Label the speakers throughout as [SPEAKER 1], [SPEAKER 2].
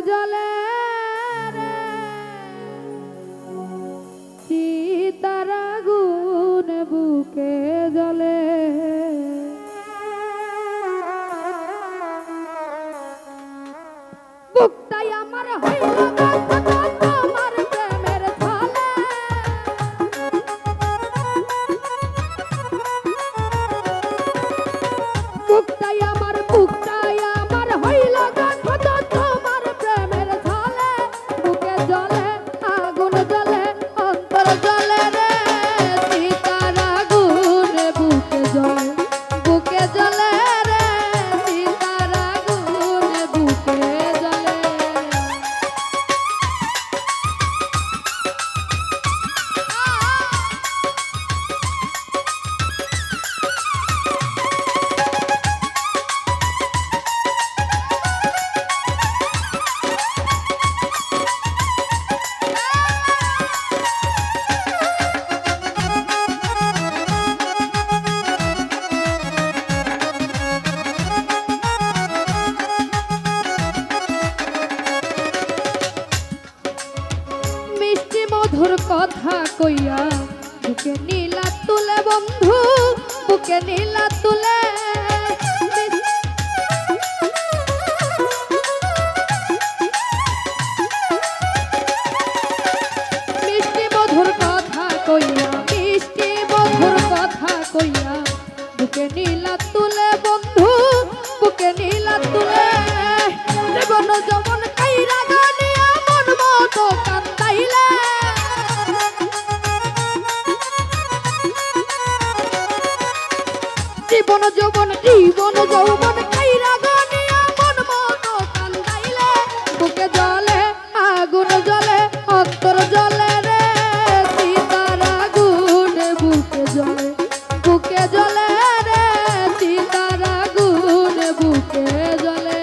[SPEAKER 1] জ্বলে রে সীতার আগুন বুকে জ্বলে বুকটাই আমার হইল তোমার প্রেমের ছলে বুকটাই আমার হইল তোমার প্রেমের ছলে বুকে জ্বলে আগুন জ্বলে অন্তর জ্বলে রে সীতার আগুন বুকে জ্বলে রে সীতার আগুন বুকে জ্বলে মধুর কথা কইয়া বুকে নীলা তুলে বন্ধু বুকে নীলা তুলে মিষ্টি মধুর কথা কইয়া বুকে নীলা তুলে বন্ধু বুকে নীলা তুলে জীবন যমন কাইরা গানিয়া মন মতো কান্দাইলে জীবন যৌবন কাইরা গানিয়া মন মতো কান্দাইলে বুকে জ্বলে আগুন জ্বলে অন্তর জ্বলে রে সীতার আগুন বুকে জ্বলে রে সীতার আগুন বুকে জ্বলে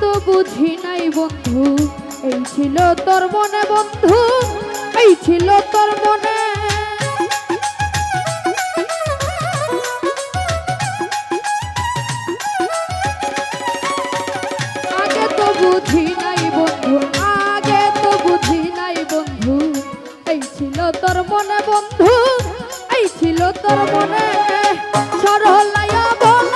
[SPEAKER 1] তো বুঝি নাই বন্ধু এই ছিল তোর মনে বন্ধু এই ছিল তোর মনে আগে তো বুঝি নাই বন্ধু এই ছিল তোর মনে বন্ধু এই ছিল তোর মনে সরলায়া বলা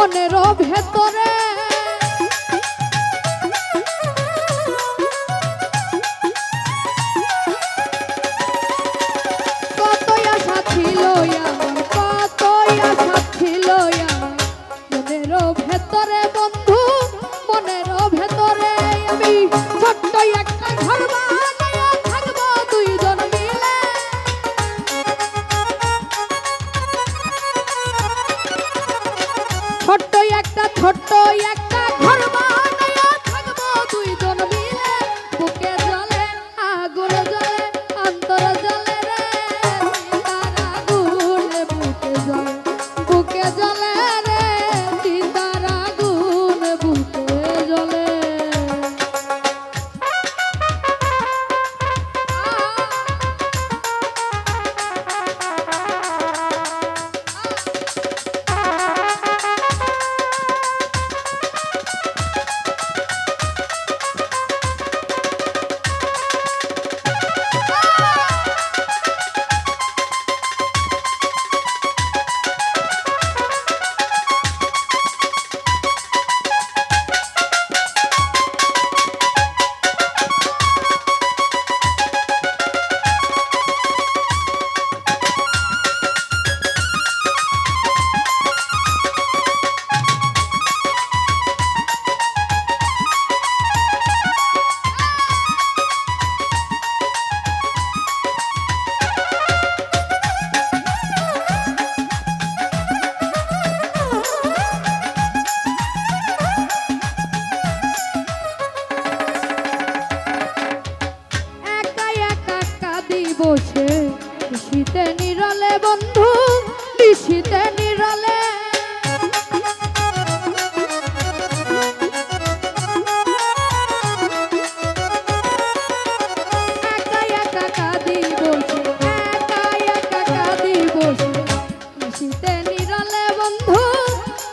[SPEAKER 1] মনের ভেতরে। কতই আশা ছিল আমার, কতই আশা ছিল আমার মনের ভেতরে বন্ধু, মনের ভেতরে। আমি ছোট্ট একটা ঘর বানাইয়া থাকবো দুইজন মিলে। ছোট্ট একটা ঘর বানাইয়া থাকবো দুইজন মিলে। বুকে জ্বলে আগুন জ্বলে অন্তর জ্বলে রে, চিতার আগুন বুকে জ্বলে, বুকে জ্বলে রে, চিতার আগুন বুকে জ্বলে। বসে নিশীতে নিরলে বন্ধু, নিশীতে নিরলে। একা একা কাঁদি বসে, একা একা কাঁদি বসে নিশীতে নিরলে বন্ধু,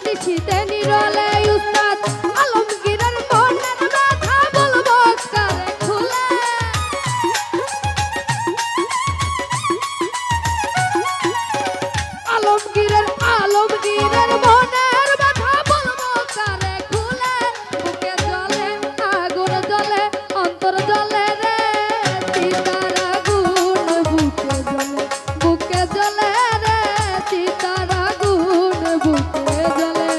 [SPEAKER 1] নিশীতে নিরলে। উস্তাদ আলমগীরের মনের ব্যথা বলবো কারে খুলে। আলমগীরের মনের ব্যথা বলবো কারে খুলে। বুকে জ্বলে আগুন জ্বলে অন্তর জ্বলে রে, চিতার আগুন বুকে জ্বলে, বুকে জ্বলে রে, চিতার আগুন বুকে জ্বলে।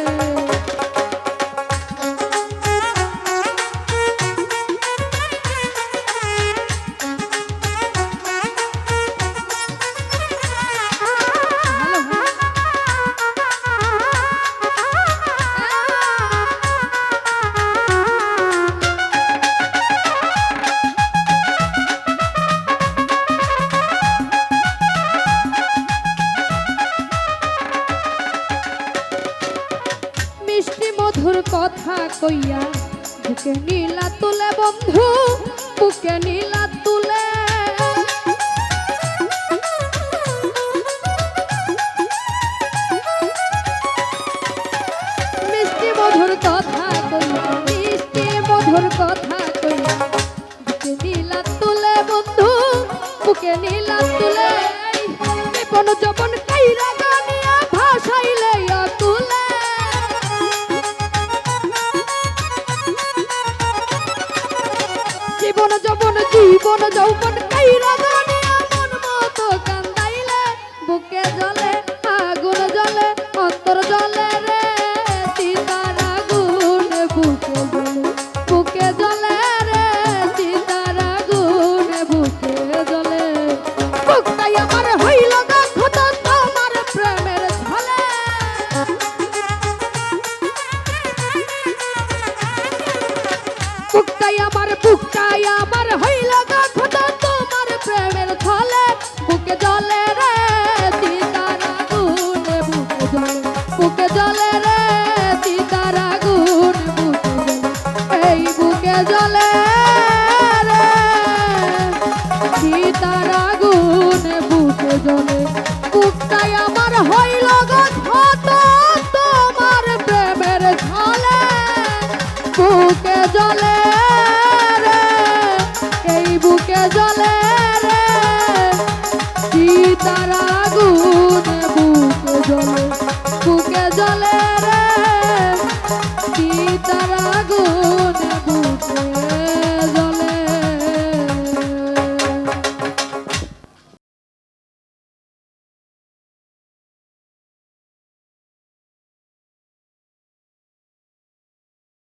[SPEAKER 1] মিষ্টি মধুর কথা কইয়া বুকে নীলা তুলে বন্ধু, বুকে নীলা তুলে। মিষ্টি মধুর কথা কইয়া, মিষ্টি মধুর কথা কইয়া বুকে নীলা তুলে বন্ধু, বুকে নীলা তুলে। বিপন যবন কাইরা গানিয়া ভাসাইলে তুলে। জীবন যৌবন কাইরা গানিয়া মন মতো কান্দাইলে। বুকে জ্বলে আগুন জ্বলে অন্তর জ্বলে রে, চিতার আগুন বুকে জ্বলে, বুকে জ্বলে রে, চিতার আগুন বুকে জ্বলে। বুকটাই আমার হইল গাথত তোমার প্রেমের ঝলে। বুকটাই আমার হইল গাথত তোমার প্রেমের ঝলে। বুকে জ্বলে রে, চিতার আগুন বুকে জ্বলে, বুকে জ্বলে রে, চিতার আগুন বুকে জ্বলে। এই বুকে জ্বলে রে, চিতার আগুন বুকে জ্বলে। বুকটাই আমার হইল গাথত তোমার প্রেমের ঝলে। বুকে জ্বলে রে, এই বুকে জ্বলে রে, চিতার আগুন বুকে জ্বলে, বুকে জ্বলে রে। সীতার আগুন